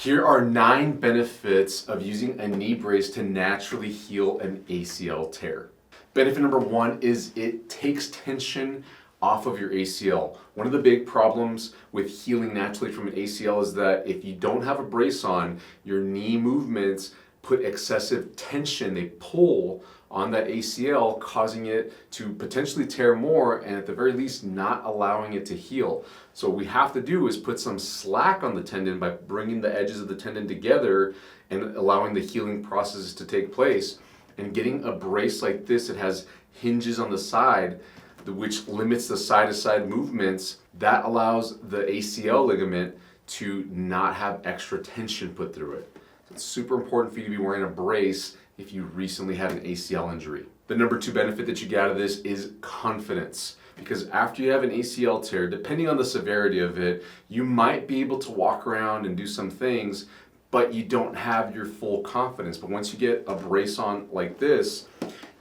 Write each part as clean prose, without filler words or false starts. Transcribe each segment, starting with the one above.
Here are 9 benefits of using a knee brace to naturally heal an ACL tear. Benefit number 1 is it takes tension off of your ACL. One of the big problems with healing naturally from an ACL is that if you don't have a brace on, your knee movements put excessive tension, they pull on that ACL, causing it to potentially tear more and at the very least not allowing it to heal. So what we have to do is put some slack on the tendon by bringing the edges of the tendon together and allowing the healing processes to take place. And getting a brace like this, it has hinges on the side, which limits the side-to-side movements. That allows the ACL ligament to not have extra tension put through it. So it's super important for you to be wearing a brace if you recently had an ACL injury. The number 2 benefit that you get out of this is confidence. Because after you have an ACL tear, depending on the severity of it, you might be able to walk around and do some things, but you don't have your full confidence. But once you get a brace on like this,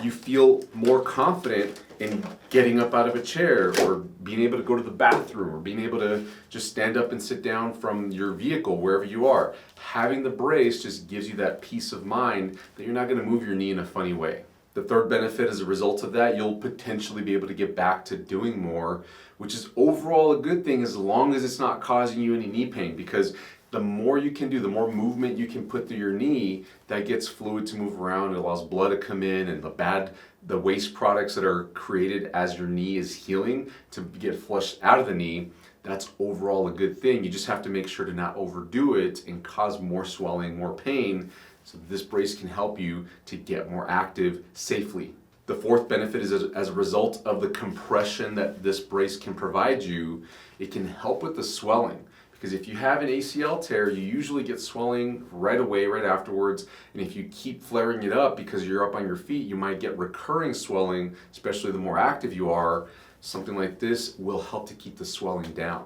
you feel more confident in getting up out of a chair or being able to go to the bathroom or being able to just stand up and sit down from your vehicle wherever you are. Having the brace just gives you that peace of mind that you're not going to move your knee in a funny way. The third benefit as a result of that, you'll potentially be able to get back to doing more, which is overall a good thing as long as it's not causing you any knee pain, because the more you can do, the more movement you can put through your knee, that gets fluid to move around, it allows blood to come in, and the waste products that are created as your knee is healing to get flushed out of the knee. That's overall a good thing. You just have to make sure to not overdo it and cause more swelling, more pain. So this brace can help you to get more active safely. The fourth benefit is as a result of the compression that this brace can provide you, it can help with the swelling. Because if you have an ACL tear, you usually get swelling right away, right afterwards. And if you keep flaring it up because you're up on your feet, you might get recurring swelling, especially the more active you are. Something like this will help to keep the swelling down.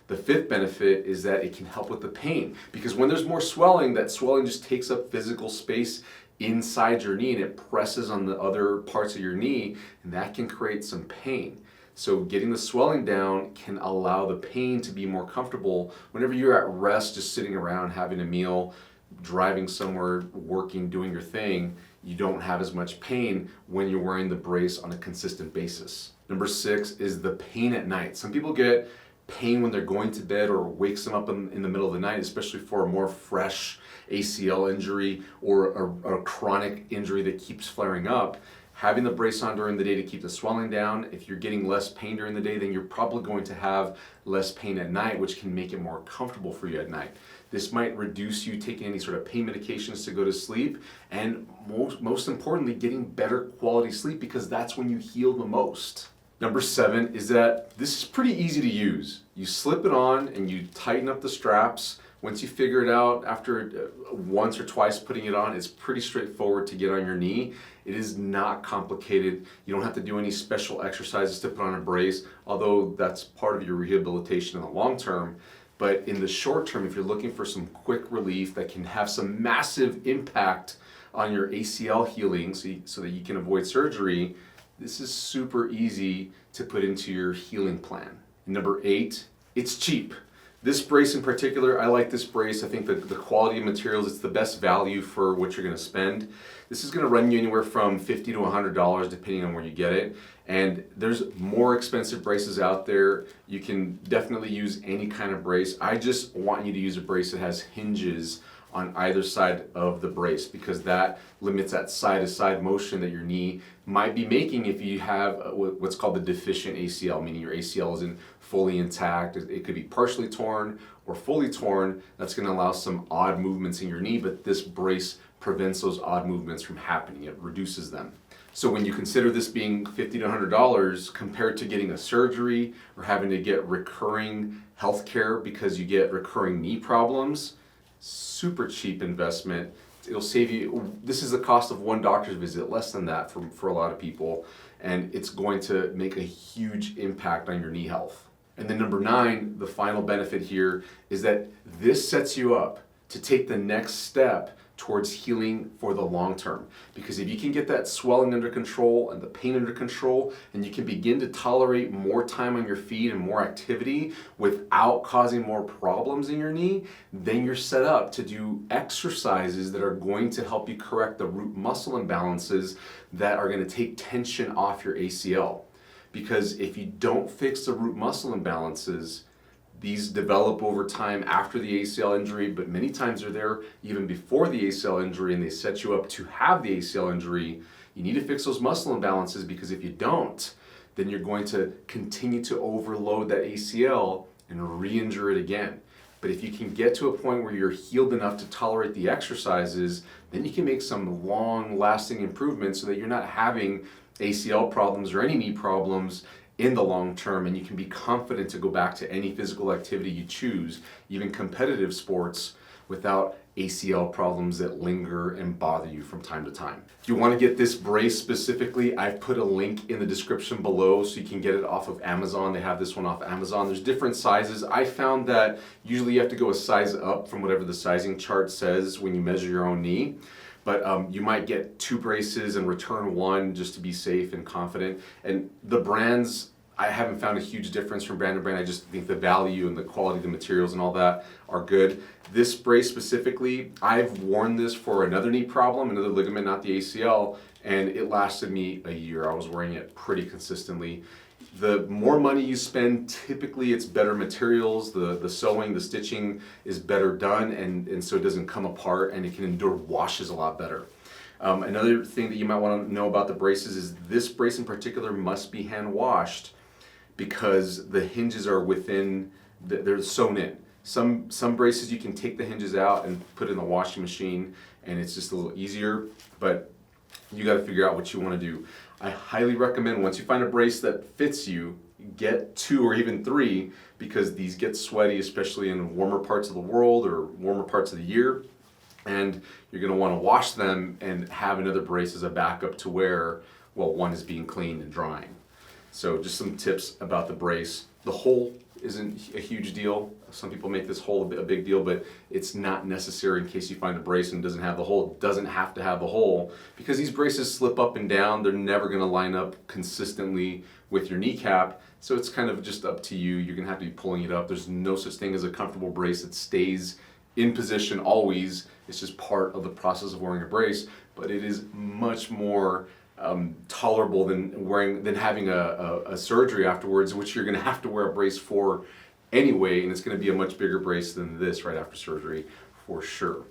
The fifth benefit is that it can help with the pain, because when there's more swelling, that swelling just takes up physical space inside your knee and it presses on the other parts of your knee, and that can create some pain. So getting the swelling down can allow the pain to be more comfortable whenever you're at rest, just sitting around having a meal, driving somewhere, working, doing your thing. You don't have as much pain when you're wearing the brace on a consistent basis. Number 6 is the pain at night. Some people get pain when they're going to bed or wakes them up in the middle of the night, especially for a more fresh ACL injury or a chronic injury that keeps flaring up. Having the brace on during the day to keep the swelling down, if you're getting less pain during the day, then you're probably going to have less pain at night, which can make it more comfortable for you at night. This might reduce you taking any sort of pain medications to go to sleep, and most importantly, getting better quality sleep, because that's when you heal the most. Number 7 is that this is pretty easy to use. You slip it on and you tighten up the straps. Once you figure it out after once or twice putting it on, it's pretty straightforward to get on your knee. It is not complicated. You don't have to do any special exercises to put on a brace, although that's part of your rehabilitation in the long term. But in the short term, if you're looking for some quick relief that can have some massive impact on your ACL healing so that you can avoid surgery, this is super easy to put into your healing plan. Number 8, it's cheap. This brace in particular, I like this brace. I think the quality of materials, it's the best value for what you're gonna spend. This is gonna run you anywhere from $50 to $100 depending on where you get it. And there's more expensive braces out there. You can definitely use any kind of brace. I just want you to use a brace that has hinges on either side of the brace, because that limits that side-to-side motion that your knee might be making if you have what's called the deficient ACL, meaning your ACL isn't fully intact. It could be partially torn or fully torn. That's going to allow some odd movements in your knee, but this brace prevents those odd movements from happening. It reduces them. So when you consider this being $50 to $100 compared to getting a surgery or having to get recurring health care because you get recurring knee problems, super cheap investment. It'll save you, this is the cost of one doctor's visit, less than that for a lot of people, and it's going to make a huge impact on your knee health. And then number 9, the final benefit here is that this sets you up to take the next step towards healing for the long term. Because if you can get that swelling under control and the pain under control, and you can begin to tolerate more time on your feet and more activity without causing more problems in your knee, then you're set up to do exercises that are going to help you correct the root muscle imbalances that are going to take tension off your ACL. Because if you don't fix the root muscle imbalances, these develop over time after the ACL injury, but many times they're there even before the ACL injury, and they set you up to have the ACL injury. You need to fix those muscle imbalances, because if you don't, then you're going to continue to overload that ACL and re-injure it again. But if you can get to a point where you're healed enough to tolerate the exercises, then you can make some long-lasting improvements so that you're not having ACL problems or any knee problems in the long term, and you can be confident to go back to any physical activity you choose, even competitive sports, without ACL problems that linger and bother you from time to time. If you want to get this brace specifically, I've put a link in the description below so you can get it off of Amazon. They have this one off Amazon. There's different sizes. I found that usually you have to go a size up from whatever the sizing chart says when you measure your own knee. But you might get 2 braces and return 1 just to be safe and confident. And the brands, I haven't found a huge difference from brand to brand. I just think the value and the quality of the materials and all that are good. This brace specifically, I've worn this for another knee problem, another ligament, not the ACL, and it lasted me a year. I was wearing it pretty consistently. The more money you spend, typically it's better materials, the sewing, the stitching is better done, and so it doesn't come apart, and it can endure washes a lot better. Another thing that you might want to know about the braces is this brace in particular must be hand washed, because the hinges are within, they're sewn in. Some braces you can take the hinges out and put it in the washing machine, and it's just a little easier, but you got to figure out what you want to do. I highly recommend, once you find a brace that fits you, get 2 or even 3, because these get sweaty, especially in warmer parts of the world or warmer parts of the year. And you're going to want to wash them and have another brace as a backup to wear while one is being cleaned and drying. So just some tips about the brace. The hole isn't a huge deal. Some people make this hole a big deal, but it's not necessary in case you find a brace and it doesn't have the hole. It doesn't have to have the hole, because these braces slip up and down. They're never going to line up consistently with your kneecap. So it's kind of just up to you. You're going to have to be pulling it up. There's no such thing as a comfortable brace that stays in position always. It's just part of the process of wearing a brace, but it is much more tolerable than having a surgery afterwards, which you're going to have to wear a brace for anyway, and it's going to be a much bigger brace than this right after surgery for sure.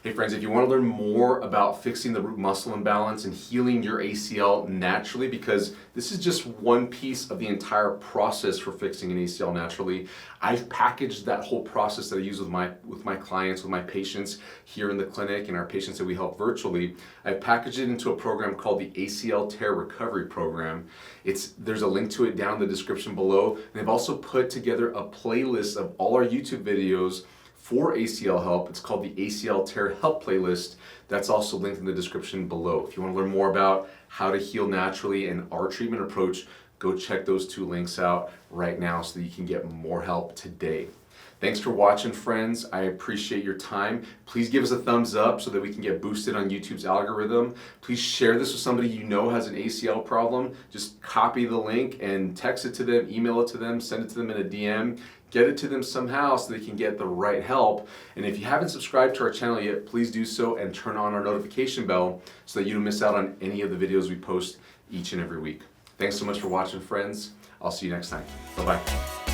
Hey friends, if you want to learn more about fixing the root muscle imbalance and healing your ACL naturally, because this is just one piece of the entire process for fixing an ACL naturally, I've packaged that whole process that I use with my clients, with my patients here in the clinic and our patients that we help virtually. I've packaged it into a program called the ACL Tear Recovery Program. There's a link to it down in the description below. And I've also put together a playlist of all our YouTube videos for ACL help. It's called the ACL Tear Help Playlist. That's also linked in the description below. If you want to learn more about how to heal naturally and our treatment approach, go check those 2 links out right now so that you can get more help today. Thanks for watching, friends. I appreciate your time. Please give us a thumbs up so that we can get boosted on YouTube's algorithm. Please share this with somebody you know has an ACL problem. Just copy the link and text it to them, email it to them, send it to them in a DM. Get it to them somehow so they can get the right help. And if you haven't subscribed to our channel yet, please do so and turn on our notification bell so that you don't miss out on any of the videos we post each and every week. Thanks so much for watching, friends. I'll see you next time. Bye-bye.